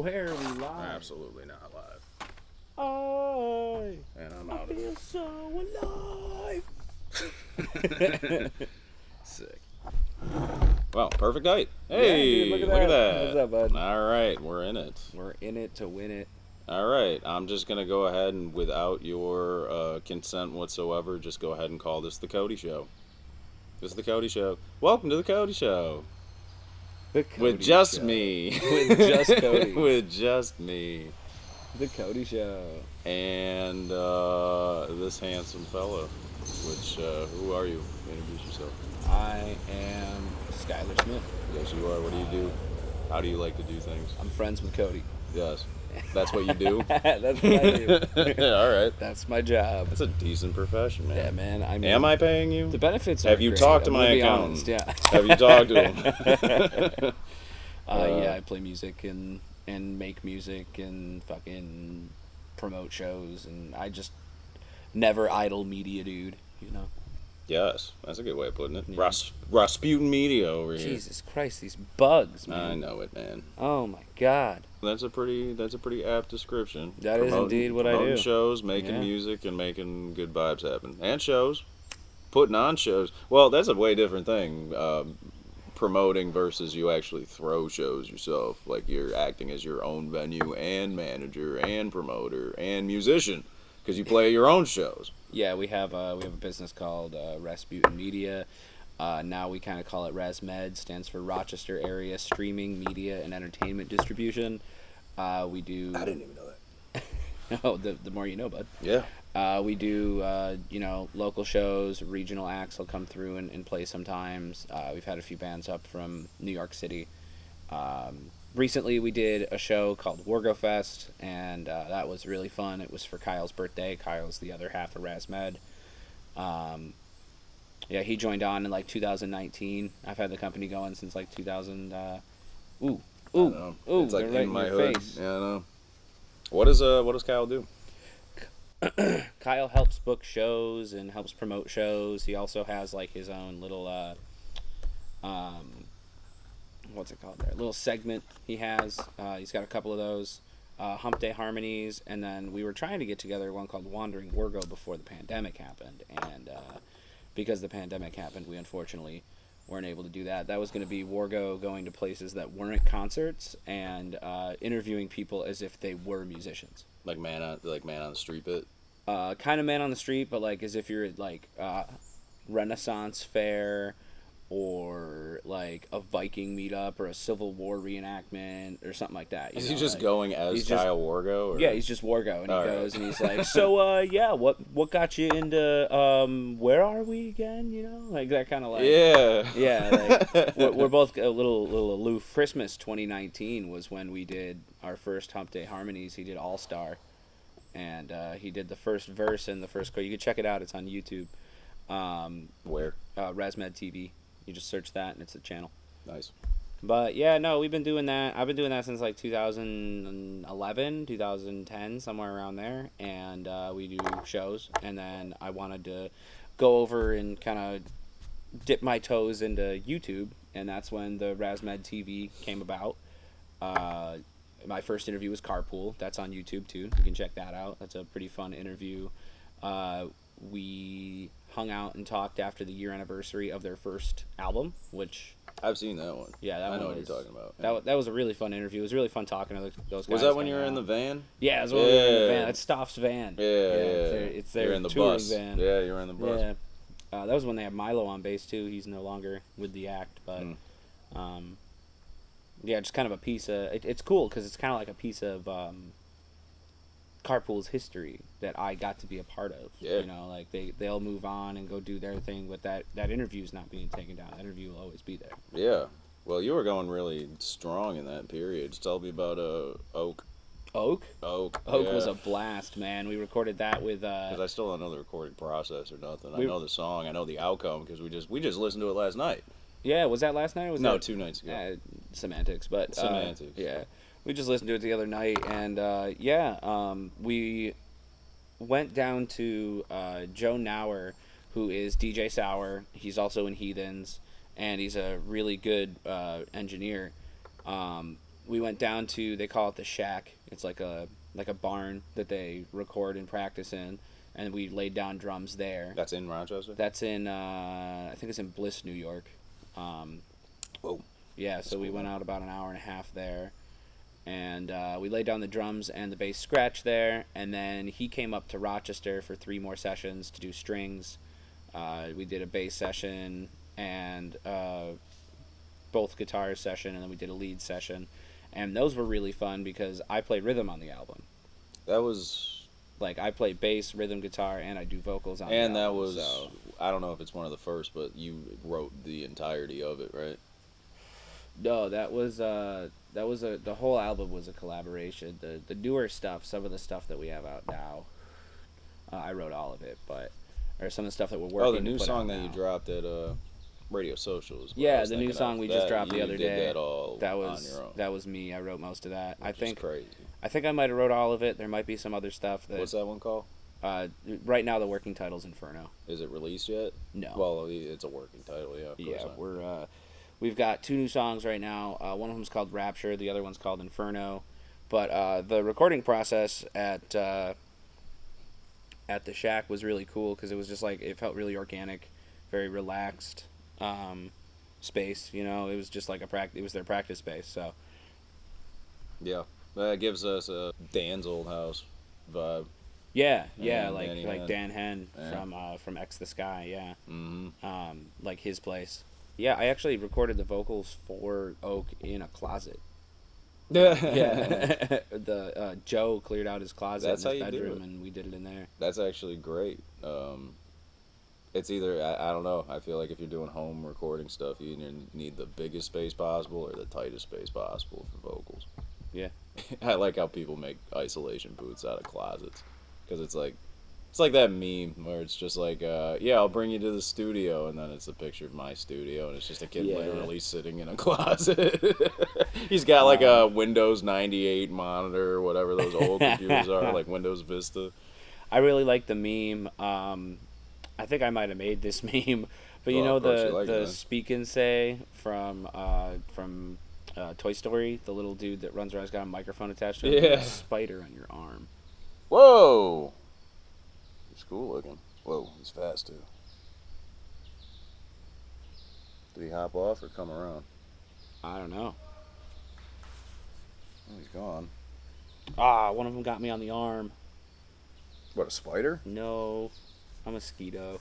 swear we live. Absolutely not live. And I'm I out feel of so alive. Sick. Well, perfect night. Yeah, Hey, dude, look at that. What's up, bud? All right, we're in it. We're in it to win it. All right, I'm just going to go ahead and, without your consent whatsoever, just go ahead and call this the Cody Show. This is the Cody Show. Welcome to the Cody Show. The Cody With just Show. me. With just Cody. With just me. The Cody Show. And this handsome fella. Which, who are you? Introduce yourself. I am Skyler Smith. Yes, you are. What do you do? How do you like to do things? I'm friends with Cody. Yes. That's what you do? That's what I do. All right. That's my job. That's a decent profession, man. Yeah, man. I mean, am I paying you? The benefits are Have you great. talked to I'm my gonna be accountant? honest, yeah. Have you talked to him? Yeah, I play music and make music and fucking promote shows, and I just never idle media, dude. You know. Yes, that's a good way of putting it. Yeah. RASPUTIN media over here. Jesus Christ, these bugs, man. I know it, man. Oh my God. That's a pretty apt description. That is indeed what I do. Promoting shows, making Yeah. music, and making good vibes happen. And shows. Putting on shows. Well, that's a way different thing. Promoting versus you actually throw shows yourself. Like you're acting as your own venue and manager and promoter and musician because you play your own shows. Yeah, we have a business called RasPutin Media. Now we kind of call it RasMed. Stands for Rochester Area Streaming Media and Entertainment Distribution. We do. I didn't even know that. No, the more you know, bud. Yeah. We do, local shows. Regional acts will come through and play sometimes. We've had a few bands up from New York City. Recently, we did a show called Wargo Fest, and that was really fun. It was for Kyle's birthday. Kyle's the other half of RasMed. Yeah, he joined on in like 2019. I've had the company going since like 2000. Ooh, It's like right in my your hood. face. Yeah, I know. What does Kyle do? Kyle helps book shows and helps promote shows. He also has like his own little what's it called there? Little segment he has. He's got a couple of those. Hump Day Harmonies, and then we were trying to get together one called Wandering Wargo before the pandemic happened, and because the pandemic happened, we unfortunately weren't able to do that. That was going to be Wargo going to places that weren't concerts and interviewing people as if they were musicians. Like man on the street bit. Kind of man on the street, but like as if you're at like Renaissance fair or like a Viking meetup or a Civil War reenactment or something like that. Is he just going as Kyle Wargo? Or? Yeah, he's just Wargo, and he goes right. and he's like, so yeah, what got you into where are we again? You know, like that kind of like like we're both a little aloof. Christmas 2019 was when we did our first Hump Day Harmonies. He did All Star. And he did the first verse and the first chorus. You can check it out. It's on YouTube. Where? RasMed TV. You just search that, and it's a channel. Nice. But, yeah, no, we've been doing that. I've been doing that since, like, 2011, 2010, somewhere around there. And we do shows. And then I wanted to go over and kind of dip my toes into YouTube. And that's when the RasMed TV came about. My first interview was Carpool. That's on YouTube, too. You can check that out. That's a pretty fun interview. We hung out and talked after the year anniversary of their first album, which... I've seen that one. Yeah, I know what you're talking about. That was a really fun interview. It was really fun talking to those guys. Was that when you were in the van? Yeah, it was when we were in the van. That's Stoff's van. Yeah. It's their you're in the touring bus. van. Yeah, you were in the bus. Yeah. That was when they had Milo on bass, too. He's no longer with the act, but... yeah, just kind of a piece of... It's cool, because it's kind of like a piece of Carpool's history that I got to be a part of. Yeah. You know, like, they'll move on and go do their thing, but that interview's not being taken down. That interview will always be there. Yeah. Well, you were going really strong in that period. Just tell me about Oak. Oak? Oak Was a blast, man. We recorded that with... Because I still don't know the recording process or nothing. I know the song. I know the outcome, because we just listened to it last night. Yeah, was that last night? Or was no, that... 2 nights ago. Semantics, but... Semantics. Yeah. We just listened to it the other night, and we went down to Joe Nauer, who is DJ Sour. He's also in Heathens, and he's a really good engineer. we went down to, they call it the shack. It's like a barn that they record and practice in, and we laid down drums there. That's in Rochester? That's in I think it's in Bliss, New York. Whoa. Yeah, so we went out about an hour and a half there, and we laid down the drums and the bass scratch there, and then he came up to Rochester for 3 more sessions to do strings. We did a bass session and both guitar session, and then we did a lead session, and those were really fun because I play rhythm on the album. That was... Like, I play bass, rhythm, guitar, and I do vocals on and the that album. was... So. I don't know if it's one of the first, but you wrote the entirety of it, right? No, the whole album was a collaboration. The newer stuff, some of the stuff that we have out now, I wrote all of it, or some of the stuff that we're working. Oh, the new song that now. you dropped at Radio Socials. Yeah, the new song we just dropped the other day. That all that was on your own. That was me. I wrote most of that. Which is crazy. I think I might have wrote all of it. There might be some other stuff. What's that one called? Right now the working title's Inferno. Is it released yet? No. Well, it's a working title, yeah. Of course Yeah, we've got 2 new songs right now. One of them's called Rapture. The other one's called Inferno. But the recording process at the shack was really cool because it was just like, it felt really organic, very relaxed space. You know, it was just like it was their practice space. So. Yeah, that gives us a Dan's old house vibe. Yeah, Dan like Henn. Dan Henn Yeah. from X the Sky, yeah. Mm-hmm. Like his place. Yeah, I actually recorded the vocals for Oak in a closet. Yeah, the Joe cleared out his closet in his bedroom, and we did it in there. That's actually great. It's either I don't know. I feel like if you're doing home recording stuff, you either need the biggest space possible or the tightest space possible for vocals. Yeah, I like how people make isolation booths out of closets. Because it's like that meme where it's just like, yeah, I'll bring you to the studio, and then it's a picture of my studio, and it's just a kid literally sitting in a closet. He's got like a Windows 98 monitor, or whatever those old computers are, like Windows Vista. I really like the meme. I think I might have made this meme, but you know the Speak and Say from Toy Story, the little dude that runs around, has got a microphone attached to him, with a spider on your arm. Whoa! He's cool looking. Whoa, he's fast too. Did he hop off or come around? I don't know. Oh, he's gone. One of them got me on the arm. What, a spider? No, a mosquito.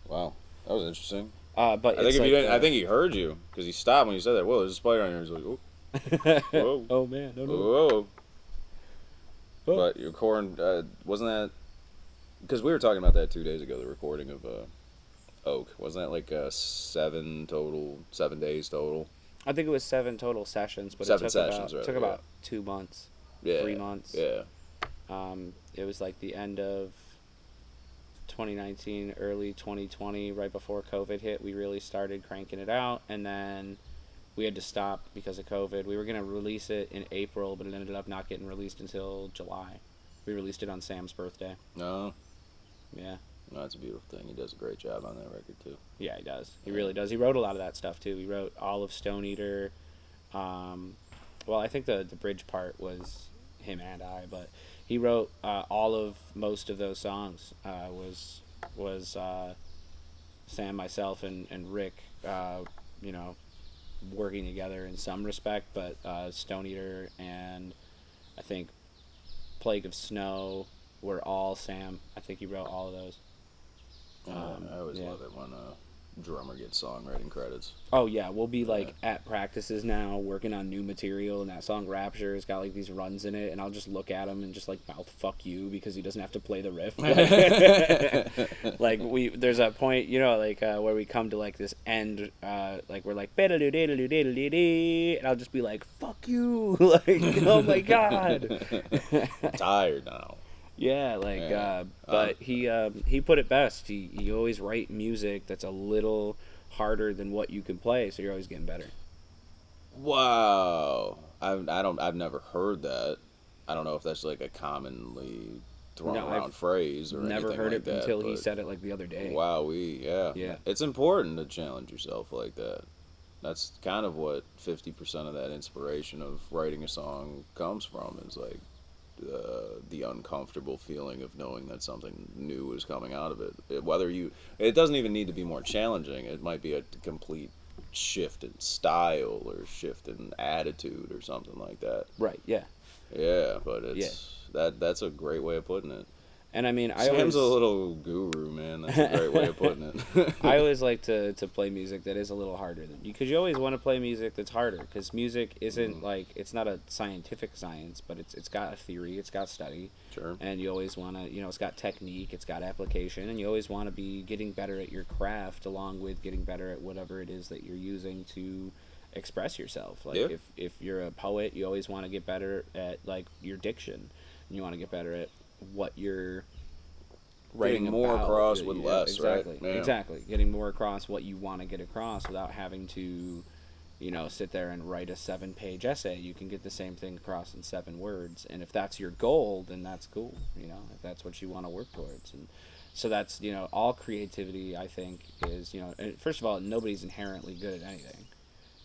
Wow, that was interesting. But I think if you didn't, I think he heard you because he stopped when you said that. Whoa, there's a spider on here. He's like, oh, whoa, oh man, no. Whoa. Oh. But your corn wasn't that? Because we were talking about that 2 days ago. The recording of Oak, wasn't that like 7 days total? I think it was 7 total sessions, but 7 it took about 2 months, 3 months. Yeah. It was like the end of 2019, early 2020, right before COVID hit. We really started cranking it out, and then we had to stop because of COVID. We were going to release it in April, but it ended up not getting released until July. We released it on Sam's birthday. No. Yeah. No, that's a beautiful thing. He does a great job on that record, too. Yeah, he does. He really does. He wrote a lot of that stuff, too. He wrote all of Stone Eater. Well, I think the bridge part was him and I, but he wrote all of most of those songs. Was Sam, myself, and Rick, working together in some respect, but Stone Eater and I think Plague of Snow were all Sam. I think he wrote all of those. I always love it when drummer gets songwriting credits. Oh yeah, we'll be like at practices now working on new material, and that song Rapture has got like these runs in it, and I'll just look at him and just like mouth fuck you because he doesn't have to play the riff. Like there's a point, where we come to like this end, like we're like and I'll just be like fuck you, like oh my god. I'm tired now. Yeah, but he put it best. He always write music that's a little harder than what you can play, so you're always getting better. Wow, I've never heard that. I don't know if that's like a commonly thrown around phrase or anything like that. Never heard it until he said it like the other day. Wow, yeah. It's important to challenge yourself like that. That's kind of what 50% of that inspiration of writing a song comes from, is like the uncomfortable feeling of knowing that something new is coming out of it. It doesn't even need to be more challenging. It might be a complete shift in style or shift in attitude or something like that. Right. Yeah. Yeah, but that's a great way of putting it. And I mean, Sam's a little guru, man. That's a great way of putting it. I always like to play music that is a little harder than you, because you always want to play music that's harder, because music isn't like, it's not a scientific science, but it's got a theory, it's got study. Sure. And you always want to, it's got technique, it's got application, and you always want to be getting better at your craft along with getting better at whatever it is that you're using to express yourself. Like, if you're a poet, you always want to get better at like your diction, and you want to get better at what you're writing more about. across with less, exactly, right? Yeah. Exactly. Getting more across what you want to get across without having to, sit there and write a 7-page essay. You can get the same thing across in 7 words, and if that's your goal, then that's cool. If that's what you want to work towards, and so that's all creativity. I think is first of all, nobody's inherently good at anything,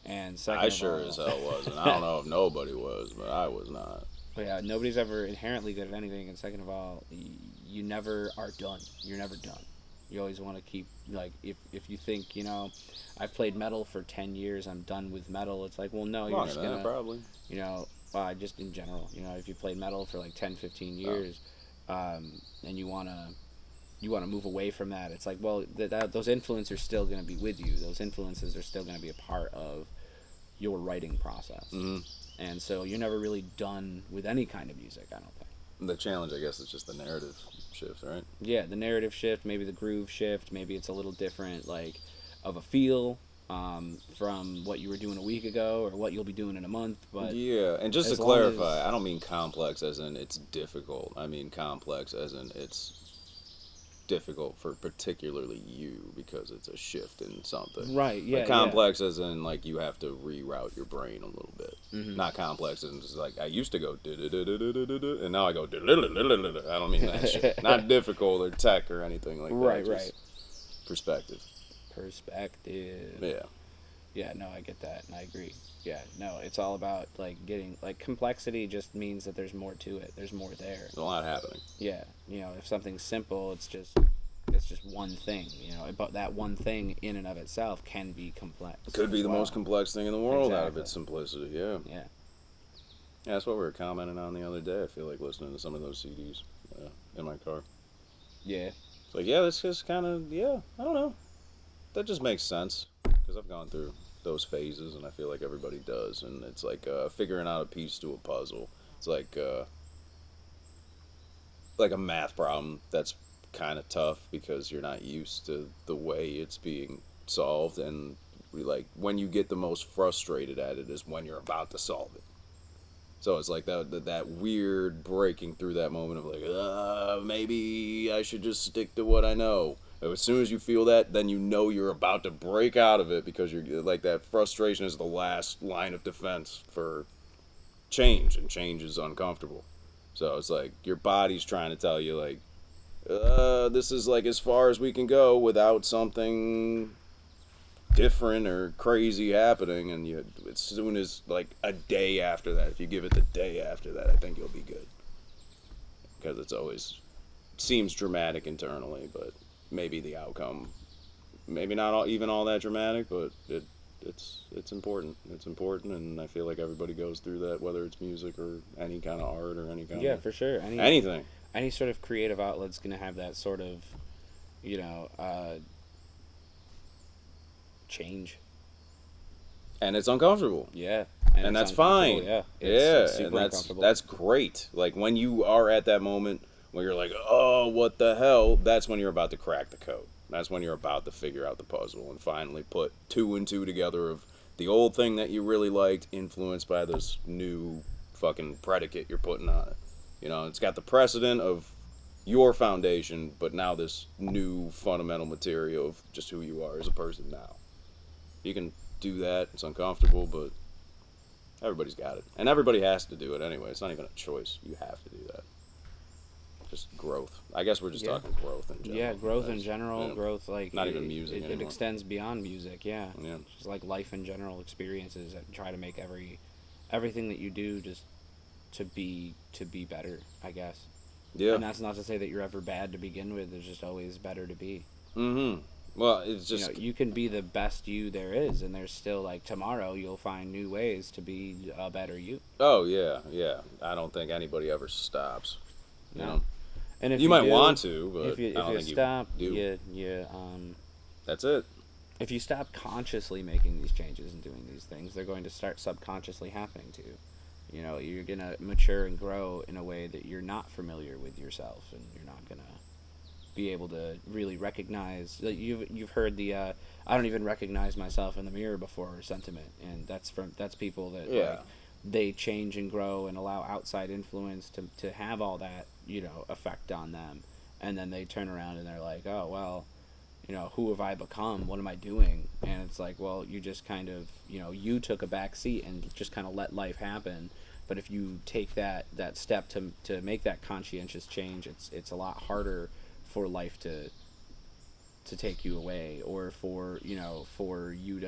and second, I sure as hell wasn't. I don't know if nobody was, but I was not. But yeah, nobody's ever inherently good at anything, and second of all, you never are done. You're never done. You always want to keep, like, if you think, I've played metal for 10 years, I'm done with metal, it's like, well, no, you're just gonna, probably. Just in general, if you played metal for like 10, 15 years, and you want to move away from that, it's like, well, those influences are still going to be with you. Those influences are still going to be a part of your writing process. Mm-hmm. And so you're never really done with any kind of music, I don't think. The challenge, I guess, is just the narrative shift, right? Yeah, the narrative shift, maybe the groove shift, maybe it's a little different, like, of a feel from what you were doing a week ago or what you'll be doing in a month. But yeah, and just to clarify, I don't mean complex as in it's difficult. I mean complex as in it's difficult for particularly you because it's a shift in something. Right, yeah. Like complex as in like you have to reroute your brain a little bit. Mm-hmm. Not complex as in just like I used to go and now I go I don't mean that shit. Not difficult or tech or anything like that. Right. Perspective. Yeah. Yeah, no, I get that and I agree. Yeah, no, it's all about like getting like complexity just means that there's more to it. There's more there. There's a lot happening. Yeah, if something's simple, it's just one thing. But that one thing in and of itself can be complex. Could be the most complex thing in the world out of its simplicity. Yeah. Yeah. Yeah, that's what we were commenting on the other day. I feel like listening to some of those CDs in my car. Yeah. It's like, yeah, that's just kind of, I don't know. That just makes sense because I've gone through those phases, and I feel like everybody does. And it's like figuring out a piece to a puzzle. It's like a math problem that's kind of tough because you're not used to the way it's being solved, and like when you get the most frustrated at it is when you're about to solve it. So it's like that weird breaking through that moment of like, maybe I should just stick to what I know. As soon as you feel that, then you know you're about to break out of it because you're like that frustration is the last line of defense for change, and change is uncomfortable. So it's like your body's trying to tell you like, this is like as far as we can go without something different or crazy happening, and as soon as like a day after that, if you give it the day after that, I think you'll be good. Because it's always seems dramatic internally, but maybe the outcome, maybe not even all that dramatic, but it's important. It's important, and I feel like everybody goes through that, whether it's music or any kind of art or any kind of for sure. Anything. Any sort of creative outlet's gonna have that sort of, change. And it's uncomfortable. Yeah. And that's fine. Yeah. It's super and uncomfortable. that's great. Like when you are at that moment where you're like, oh, what the hell? That's when you're about to crack the code. That's when you're about to figure out the puzzle and finally put 2 and 2 together of the old thing that you really liked influenced by this new fucking predicate you're putting on it. It's got the precedent of your foundation, but now this new fundamental material of just who you are as a person now. You can do that. It's uncomfortable, but everybody's got it. And everybody has to do it anyway. It's not even a choice. You have to do that. Just growth. I guess we're just talking growth in general. Yeah, growth in general. Yeah. Growth, like not even music It anymore. extends beyond music. Yeah. Yeah. Just like life in general experiences that try to make everything that you do just to be better, I guess. Yeah. And that's not to say that you're ever bad to begin with. It's just always better to be. Mm-hmm. Well, it's just... You know, you can be the best you there is, and there's still, like, tomorrow you'll find new ways to be a better you. Oh, yeah, yeah. I don't think anybody ever stops. You know? And if you might do, want to, but if you I don't think stop, you do. That's it. If you stop consciously making these changes and doing these things, they're going to start subconsciously happening to you. You know, you're going to mature and grow in a way that you're not familiar with yourself, and you're not going to be able to really recognize. You've heard the I don't even recognize myself in the mirror before sentiment, and that's people that like, they change and grow and allow outside influence to have all that, you know, effect on them, and then they turn around and they're like, oh well, you know, who have I become? What am I doing? And it's like, well, you just kind of, you know, you took a back seat and just kind of let life happen. But if you take that step to make that conscientious change, it's a lot harder for life to take you away, or for, you know, for you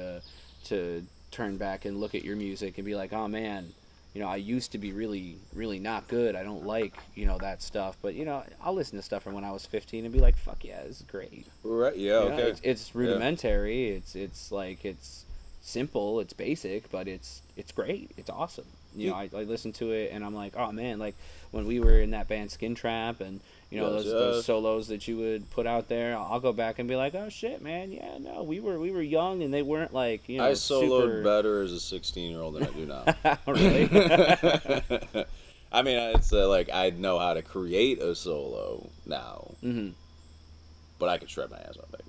to turn back and look at your music and be like, oh man, you know, I used to be really, really not good. I don't like, you know, that stuff. But, you know, I'll listen to stuff from when I was 15 and be like, fuck yeah, this is great. Right, yeah, you know, okay. It's rudimentary. Yeah. It's like, it's simple, it's basic, but it's great. It's awesome. You know, I listen to it and I'm like, oh man, like when we were in that band Skin Trap and, you know, those solos that you would put out there, I'll go back and be like, oh shit, man, yeah, no, we were young and they weren't like, you know, I soloed better as a 16-year-old than I do now. Really? I mean, it's like I know how to create a solo now, but I could shred my ass off back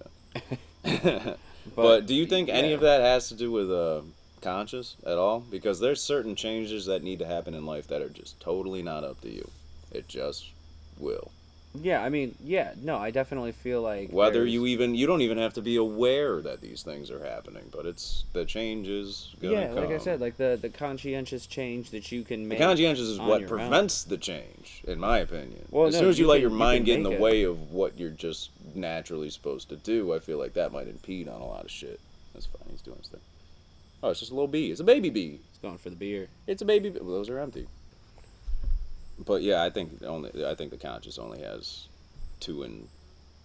then. But do you think any of that has to do with conscious at all? Because there's certain changes that need to happen in life that are just totally not up to you. It just will. Yeah, I mean, yeah, no, I definitely feel like whether you don't even have to be aware that these things are happening, but it's the change is gonna come. Like I said, like the conscientious change that you can make. The conscientious is what prevents the change, in my opinion. Well, as soon as you let your mind get in the way of what you're just naturally supposed to do, I feel like that might impede on a lot of shit. That's fine. He's doing his thing. Oh, it's just a little bee. It's a baby bee. It's going for the beer. It's a baby bee. Well, those are empty. But yeah, I think the conscious only has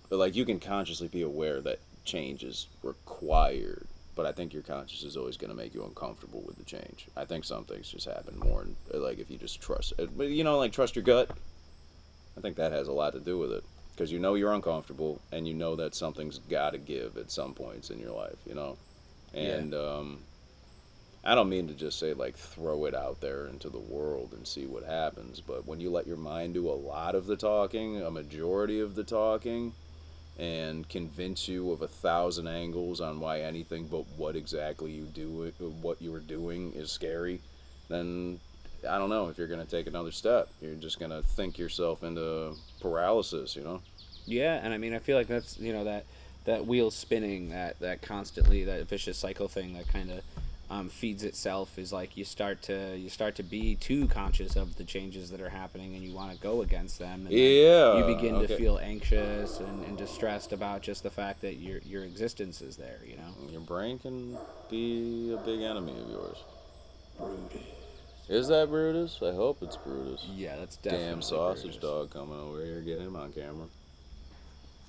like you can consciously be aware that change is required, but I think your conscious is always going to make you uncomfortable with the change. I think some things just happen more, like if you just trust it, you know, like trust your gut. I think that has a lot to do with it, because you know you're uncomfortable and you know that something's got to give at some points in your life, you know, and I don't mean to just say, like, throw it out there into the world and see what happens, but when you let your mind do a lot of the talking, a majority of the talking, and convince you of 1,000 angles on why anything but what exactly what you were doing is scary, then I don't know if you're going to take another step. You're just going to think yourself into paralysis, you know? Yeah, and I mean, I feel like that's, you know, that wheel spinning, that constantly, that vicious cycle thing that kind of feeds itself, is like you start to be too conscious of the changes that are happening and you want to go against them, and you begin to feel anxious and distressed about just the fact that your existence is there, you know. Your brain can be a big enemy of yours. Brutus. Is that Brutus? I hope it's Brutus. Yeah, that's definitely damn sausage Brutus. Dog coming over here, get him on camera.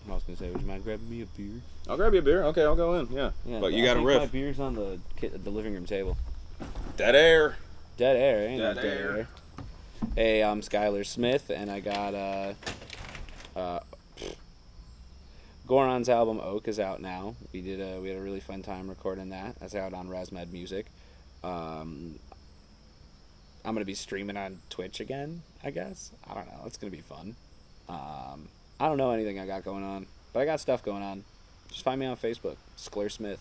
I was gonna say, would you mind grabbing me a beer? I'll grab you a beer. Okay, I'll go in. Yeah. But you got a riff. My beer's on the living room table. Dead air. Dead air. Ain't no dead air. Hey, I'm Skyler Smith, and I got Goron's album Oak is out now. We had a really fun time recording that. That's out on RasMed Music. I'm gonna be streaming on Twitch again, I guess. I don't know. It's gonna be fun. I don't know anything I got going on, but I got stuff going on. Just find me on Facebook, Sklur Smith.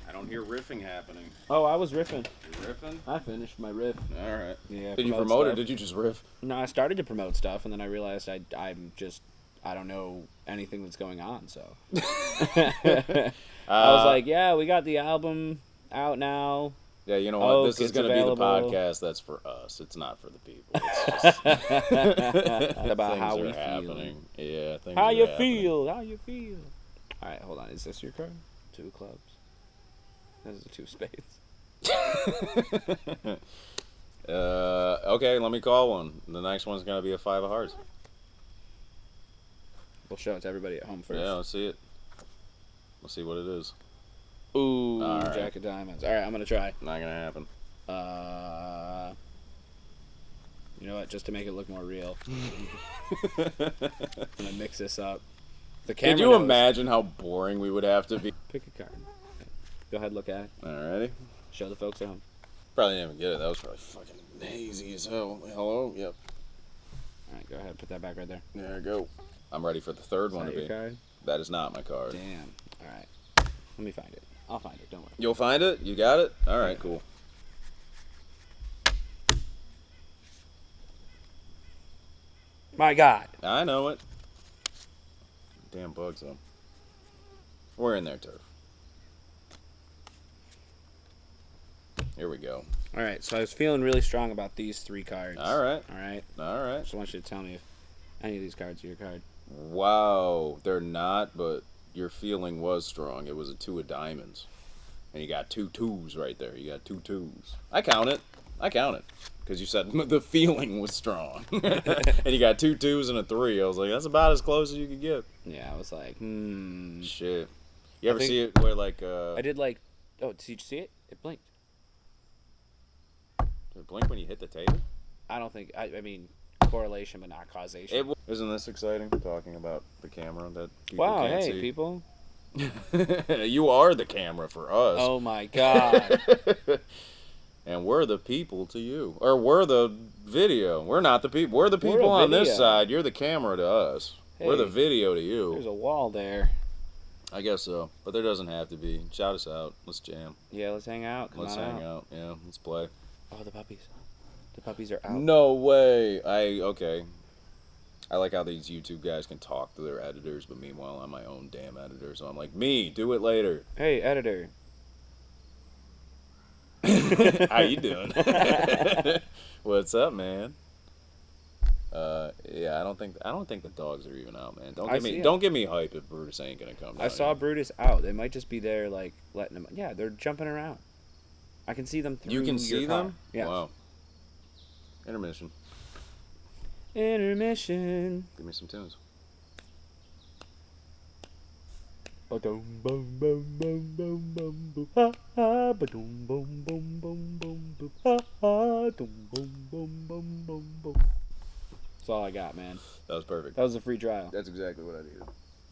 I don't hear riffing happening. Oh, I was riffing. You're riffing? I finished my riff. All right. Yeah. Did you promote it? Did you just riff? No, I started to promote stuff, and then I realized I don't know anything that's going on, so. I was like, yeah, we got the album out now. Yeah, you know what? Oh, This is it's going to be the available. podcast that's for us. It's not for the people. It's just About things how are we happening. Yeah, things How are you happening. feel? How you feel? All right, hold on. Is this your card? 2 clubs. This is a 2 spades. Okay, let me call one. The next one's going to be a 5 of hearts. We'll show it to everybody at home first. Yeah, let's see it. Let's see what it is. Ooh, All right. Jack of diamonds. All right, I'm going to try. Not going to happen. You know what? Just to make it look more real, I'm going to mix this up. The camera Could you knows. imagine how boring we would have to be? Pick a card. Go ahead, look at it. Alrighty. Show the folks at home. Probably didn't even get it. That was probably fucking hazy as hell. Hello? Yep. All right, go ahead. Put that back right there. There we go. I'm ready for the third Is one that to your be. card? That is not my card. Damn. All right. Let me find it. I'll find it. Don't worry. You'll find it? You got it? Alright, Yeah. cool. My God. I know it. Damn bugs, though. We're in there, Turf. Here we go. All right. So I was feeling really strong about these 3 cards. Alright. All right. Alright. Just want you to tell me if any of these cards are your card. Wow. They're not, but your feeling was strong. It was a 2 of diamonds. And you got 2 twos right there. You got 2 twos. I count it. Because you said the feeling was strong. And you got 2 twos and a 3. I was like, that's about as close as you could get. Yeah, I was like, Shit. You ever think- see it where, like, I did like, oh, did you see it? It blinked. Did it blink when you hit the table? I don't think, I mean, correlation, but not causation. Isn't this exciting, talking about the camera that people Wow, can't hey, see? people. You are the camera for us. Oh, my God. And we're the people to you. Or we're the video. We're not the people. We're the We're people a on this video. side. You're the camera to us. We're the Hey, video to you. There's a wall there. I guess so. But there doesn't have to be. Shout us out. Let's jam. Yeah, let's hang out. Come Let's on hang out. Yeah, let's play. Oh, the puppies. The puppies are out. No way. Okay. I like how these YouTube guys can talk to their editors, but meanwhile I'm my own damn editor. So I'm like, me, do it later. Hey, editor. How you doing? What's up, man? Yeah, I don't think the dogs are even out, man. Don't give me hype if Brutus ain't gonna come down. I saw here. Brutus out. They might just be there, like, letting them. Yeah, they're jumping around. I can see them through You can your see car. them? Yeah. Wow. Intermission. Intermission. Give me some tunes. Ba-dum, bum, bum, bum, bum, bum, bum, ha, ha, ba-dum, bum, bum, bum, bum, bum, ha, ha, dum, bum, bum, bum, bum, bum. That's all I got, man. That was perfect. That was a free trial. That's exactly what I needed.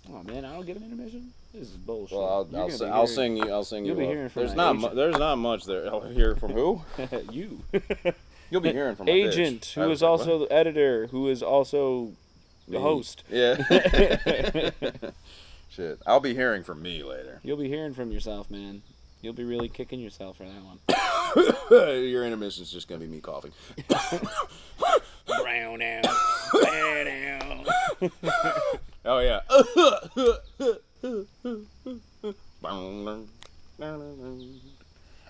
Oh man, I don't get an intermission. This is bullshit. Well, I'll sing you. I'll sing You'll you. be up. hearing from there's an not agent. there's not much there. I'll hear from who? You. You'll be hearing from my Agent, bitch. who is also the editor, who is also the Me. host. Yeah. Shit. I'll be hearing from me later. You'll be hearing from yourself, man. You'll be really kicking yourself for that one. Your intermission's just gonna be me coughing. Brown out. Brown out. Oh yeah.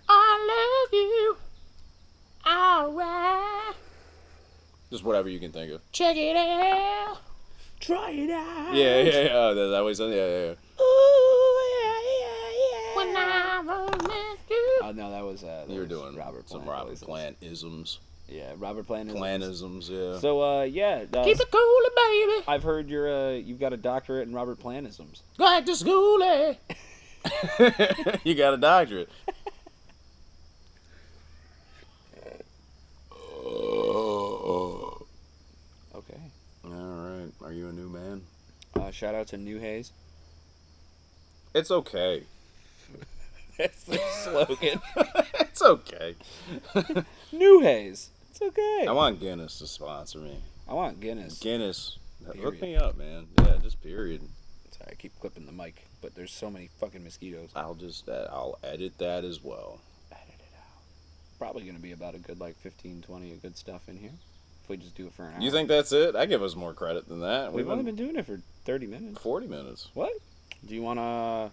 I love you. Alright. Just whatever you can think of. Check it out. Try it out. Yeah. Oh, that way sounds. Yeah. When I met you. Oh no, that was You were doing Robert some Plant Robert voices. Plant-isms. Yeah, Robert Plant-isms. Plant-isms, yeah. So yeah. Keep it cool, baby. I've heard you've got a doctorate in Robert Plant-isms. Go back to school, eh? You got a doctorate. Okay. All right. Are you a new man? Shout out to New Hayes. It's okay. That's the slogan. It's okay. New Hayes. It's okay. I want Guinness to sponsor me. I want Guinness. Guinness. Hook Period. me up, man. Yeah, just period. Sorry, I keep clipping the mic, but there's so many fucking mosquitoes. I'll edit that as well. Edit it out. Probably going to be about a good, 15, 20 of good stuff in here. If we just do it for an hour. You think that's it? I give us more credit than that. We've only been doing it for 30 minutes. 40 minutes. What? Do you want to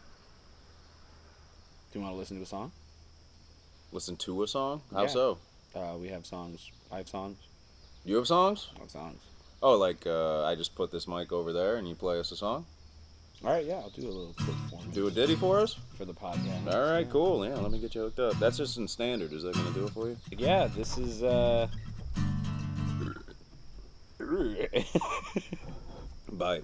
listen to a song? Listen to a song? How Yeah. so? We have songs. I have songs. You have songs? I have songs. Oh, like I just put this mic over there and you play us a song? All right, yeah, I'll do a little performance. Do a ditty for us? For the podcast. All right, yeah. cool. Yeah, let me get you hooked up. That's just in standard. Is that going to do it for you? Yeah, this is Bye.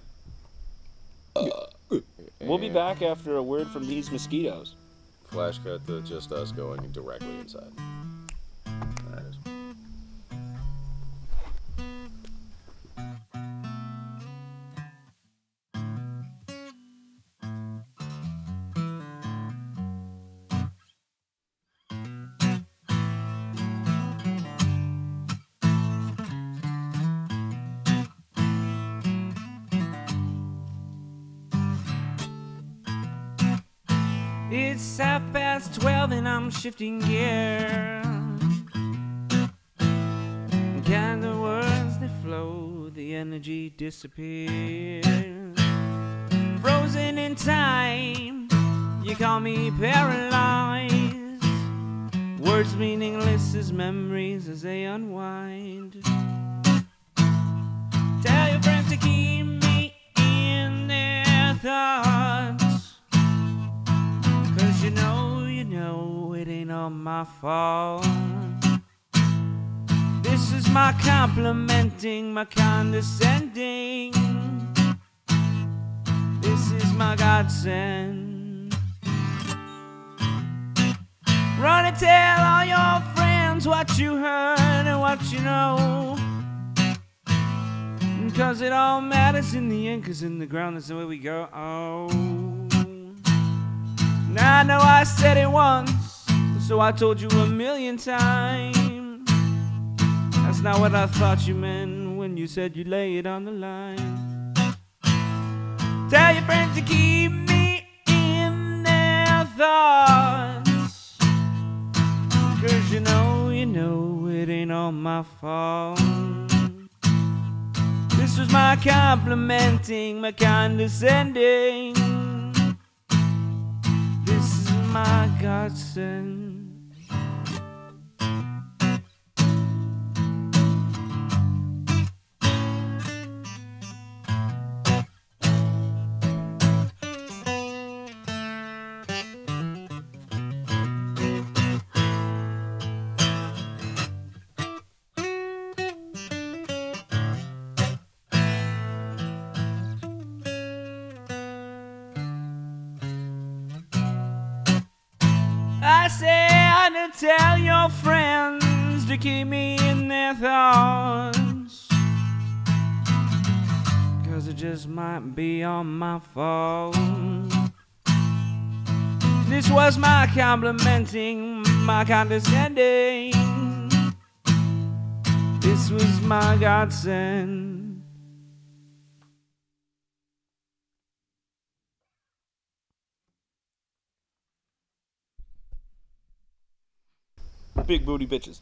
We'll be back after a word from these mosquitoes. Flash cut to just us going directly inside. There it is. It's 12:30 and I'm shifting gear. Kind of words that flow, the energy disappears. Frozen in time, you call me paralyzed. Words meaningless as memories as they unwind. Tell your friends to keep me in their thoughts. Cause you know, it ain't all my fault. This is my complimenting, my condescending. This is my godsend. Run and tell all your friends what you heard and what you know. Cause it all matters in the end, cause in the ground that's the way we go. Now I know I said it once, so I told you a million times. That's not what I thought you meant when you said you lay it on the line. Tell your friends to keep me in their thoughts. Cause you know, it ain't all my fault. This was my complimenting, my condescending. This is my godsend. I said to tell your friends to keep me in their thoughts. Cause it just might be all my fault. This was my complimenting, my condescending. This was my godsend. Big booty bitches.